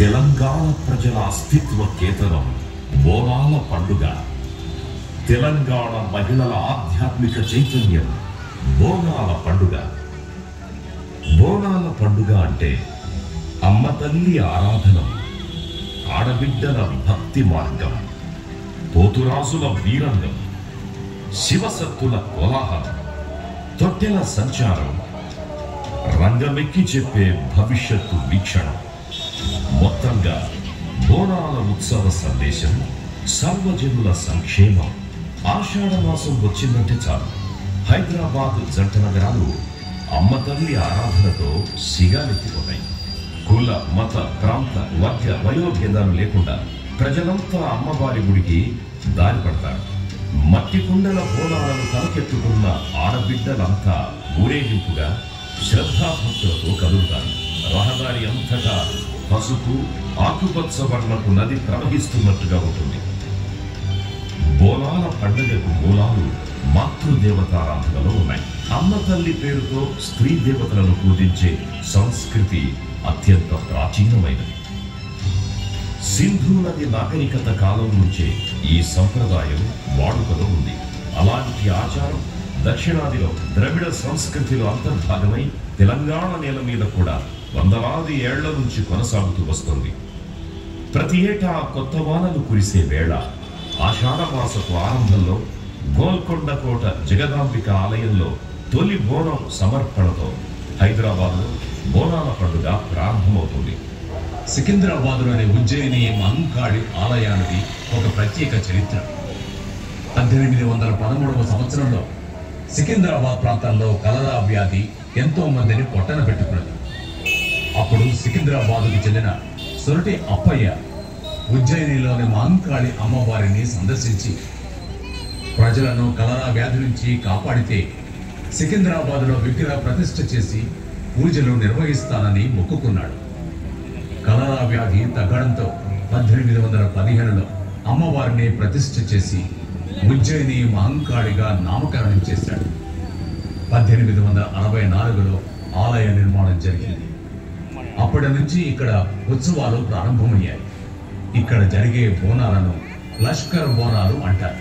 తెలంగాణ ప్రజల అస్తిత్వ కేతనం బోనాల పండుగ. తెలంగాణ మహిళల ఆధ్యాత్మిక చైతన్యం బోనాల పండుగ. బోనాల పండుగ అంటే అమ్మ తల్లి ఆరాధనం, ఆడబిడ్డల భక్తి మార్గం, పోతురాజుల వీరంగం, శివసత్తుల కోలాహలం, తొట్టెల సంచారం, రంగమెక్కి చెప్పే భవిష్యత్తు వీక్షణం. మొత్తంగా బోనాల ఉత్సవ సందేశం సర్వజనుల సంక్షేమం. ఆషాఢ మాసం వచ్చిందంటే చాలు హైదరాబాద్ జంట నగరాలు అమ్మ తల్లి ఆరాధనతో సిగాలెత్తిపోతాయి. కుల, మత, ప్రాంత, వర్గ, వయోభేదాలు లేకుండా ప్రజలంతా అమ్మవారి గుడికి దారి పడతారు. మట్టి కుండల బోనాలను తలకెత్తుకున్న ఆడబిడ్డలంతా ఊరేగింపుగా శ్రద్ధాభక్తులతో కదులుతారు. రహదారి అంతటా పసుపు, ఆకుపచ్చ వర్ణపు నది ప్రవహిస్తున్నట్టుగా ఉంటుంది. బోనాల పండుగకు మూలాలు మాతృదేవతారాధనలో ఉన్నాయి. అమ్మ తల్లి పేరుతో స్త్రీ దేవతలను పూజించే సంస్కృతి అత్యంత ప్రాచీనమైనది. సింధు నది నాగరికత కాలం నుంచే ఈ సంప్రదాయం వాడుకలో ఉంది. అలాంటి ఆచారం దక్షిణాదిలో ద్రవిడ సంస్కృతిలో అంతర్భాగమై తెలంగాణ నేల మీద కూడా వందలాది ఏళ్ల నుంచి కొనసాగుతూ వస్తుంది. ప్రతి ఏటా కొత్త వానలు కురిసే వేళ ఆషాఢమాసపు ఆరంభంలో గోల్కొండ కోట జగదాంబిక ఆలయంలో తొలి బోనం సమర్పణతో హైదరాబాద్లో బోనాల పండుగ ప్రారంభమవుతుంది. సికింద్రాబాద్లోని ఉజ్జయిని మహంకాళి ఆలయానికి ఒక ప్రత్యేక చరిత్ర. 1813వ సంవత్సరంలో సికింద్రాబాద్ ప్రాంతంలో కలరా వ్యాధి ఎంతో మందిని పొట్టన పెట్టుకున్నది. అప్పుడు సికింద్రాబాద్కు చెందిన సొరటి అప్పయ్య ఉజ్జయినిలోని మహంకాళి అమ్మవారిని సందర్శించి ప్రజలను కలరా వ్యాధి నుంచి కాపాడితే సికింద్రాబాద్లో విగ్రహ ప్రతిష్ఠ చేసి పూజలు నిర్వహిస్తానని మొక్కుకున్నాడు. కలరా వ్యాధి తగ్గడంతో 1815లో అమ్మవారిని ప్రతిష్ఠ చేసి ఉజ్జయిని మహంకాళిగా నామకరణం చేశాడు. 1864లో ఆలయ నిర్మాణం జరిగింది. అప్పటి నుంచి ఇక్కడ ఉత్సవాలు ప్రారంభమయ్యాయి. ఇక్కడ జరిగే బోనాలను లష్కర్ బోనాలు అంటారు.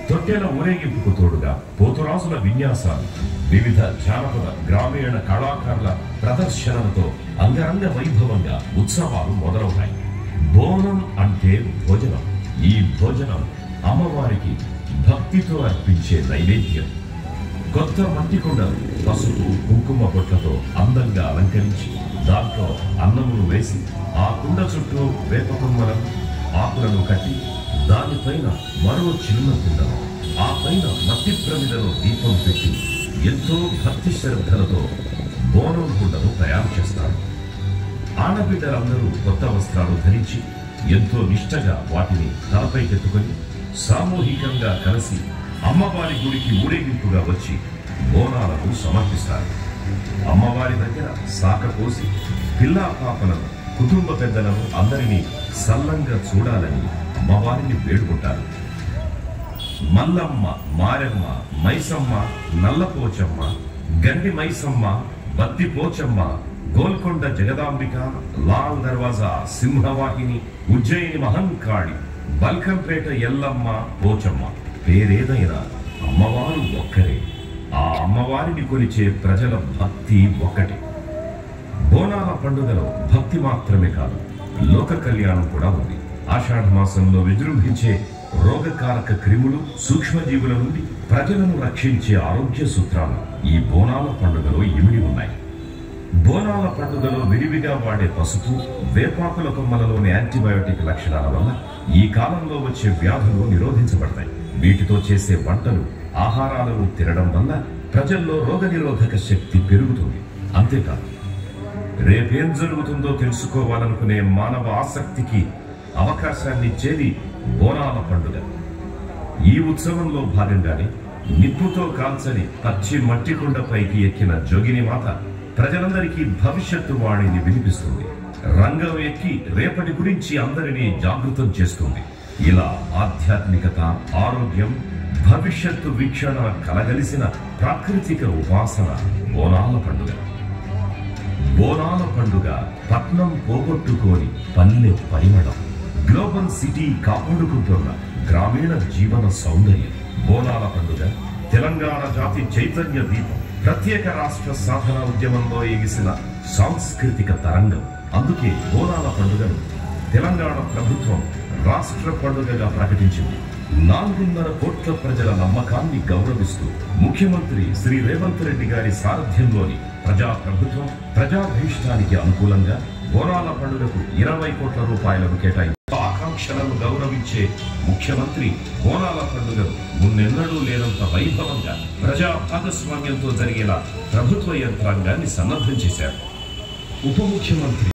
తొట్టెల ఊరేగింపుకు తోడుగా పోతురాజుల విన్యాసాలు, వివిధ జానపద గ్రామీణ కళాకారుల ప్రదర్శనలతో అంగరంగ వైభవంగా ఉత్సవాలు మొదలవుతాయి. బోనం అంటే భోజనం. ఈ భోజనం అమ్మవారికి భక్తితో అర్పించే నైవేద్యం. కొత్త మట్టి కుండలు పసుపు, కుంకుమ బొట్లతో అందంగా అలంకరించి దాంట్లో అన్నమును వేసి ఆ కుండ చుట్టూ వేప కొమ్మలను, ఆకులను కట్టి దానిపైన మరో చిన్న కుండను, ఆ పైన మట్టి ప్రమిదలో దీపం పెట్టి ఎంతో భక్తి శ్రద్ధలతో బోనం కుండను తయారు చేస్తారు. ఆడబిడ్డలందరూ కొత్త వస్త్రాలు ధరించి ఎంతో నిష్టగా వాటిని తలపైకెత్తుకొని సామూహికంగా కలిసి అమ్మవారి గుడికి ఊరేగింపుగా వచ్చి బోనాలను సమర్పిస్తారు. అమ్మవారి దగ్గర సాక పోసి పిల్లా పాపలను, కుటుంబ పెద్దలను అందరినీ సల్లంగా చూడాలని అమ్మవారిని వేడుకుంటారు. మల్లమ్మ, మారెమ్మ, మైసమ్మ, నల్లపోచమ్మ, గండి మైసమ్మ, బత్తి పోచమ్మ, గోల్కొండ జగదాంబిక, లాల్ దర్వాజా, సింహవాహిని, ఉజ్జయిని మహంకాళి, బల్కంపేట ఎల్లమ్మ, పోచమ్మ, పేరేదైనా అమ్మవారు ఒక్కరే. ఆ అమ్మవారిని కొలిచే ప్రజల భక్తి ఒక్కటే. బోనాల పండుగలో భక్తి మాత్రమే కాదు, లోక కళ్యాణం కూడా ఉంది. ఆషాఢ మాసంలో విజృంభించే రోగకారక క్రిములు, సూక్ష్మజీవుల నుండి ప్రజలను రక్షించే ఆరోగ్య సూత్రాలు ఈ బోనాల పండుగలో ఇమిడి ఉన్నాయి. బోనాల పండుగలో విరివిగా వాడే పసుపు, వేపాకుల కొమ్మలలోని యాంటీబయోటిక్ లక్షణాల వల్ల ఈ కాలంలో వచ్చే వ్యాధులు నిరోధించబడతాయి. వీటితో చేసే వంటలు, ఆహారాలను తినడం వల్ల ప్రజల్లో రోగనిరోధక శక్తి పెరుగుతుంది. అంతేకాదు, రేపేం జరుగుతుందో తెలుసుకోవాలనుకునే మానవ ఆసక్తికి అవకాశాన్ని ఇచ్చేది బోనాల పండుగ. ఈ ఉత్సవంలో భాగంగానే నిప్పుతో కాల్చని పచ్చి మట్టి కుండపైకి ఎక్కిన జోగిని మాత ప్రజలందరికీ భవిష్యత్తు వాణిని వినిపిస్తుంది. రంగం ఎక్కి రేపటి గురించి అందరినీ జాగృతం చేస్తుంది. ఇలా ఆధ్యాత్మికత, ఆరోగ్యం, భవిష్యత్తు వీక్షణ కలగలిసిన ప్రాకృతిక ఉపాసన బోనాల పండుగ. బోనాల పండుగ పట్నం పోగొట్టుకోని పల్లె పరిమళం. గ్లోబల్ సిటీ కాపాడుకుంటున్న గ్రామీణ జీవన సౌందర్యం. బోనాల పండుగ తెలంగాణ జాతి చైతన్య దీపం. ప్రత్యేక రాష్ట్ర సాధన ఉద్యమంలో ఎగిసిన సాంస్కృతిక తరంగం. అందుకే బోనాల పండుగను తెలంగాణ ప్రభుత్వం రాష్ట్ర పండుగగా ప్రకటించింది. 4.5 కోట్ల ప్రజల నమ్మకాన్ని గౌరవిస్తూ ముఖ్యమంత్రి శ్రీ రేవంత్ రెడ్డి గారి సారథ్యంలోని ప్రజా ప్రభుత్వం ప్రజాభీష్టానికి అనుకూలంగా బోనాల పండుగకు 20 కోట్ల రూపాయలను కేటాయించారు. ఆకాంక్షలను గౌరవించే ముఖ్యమంత్రి బోనాల పండుగను మున్నెన్నడూ లేనంత వైభవంగా ప్రజా భాగస్వామ్యంతో జరిగేలా ప్రభుత్వ యంత్రాంగాన్ని సన్నద్ధం చేశారు. ఉప ముఖ్యమంత్రి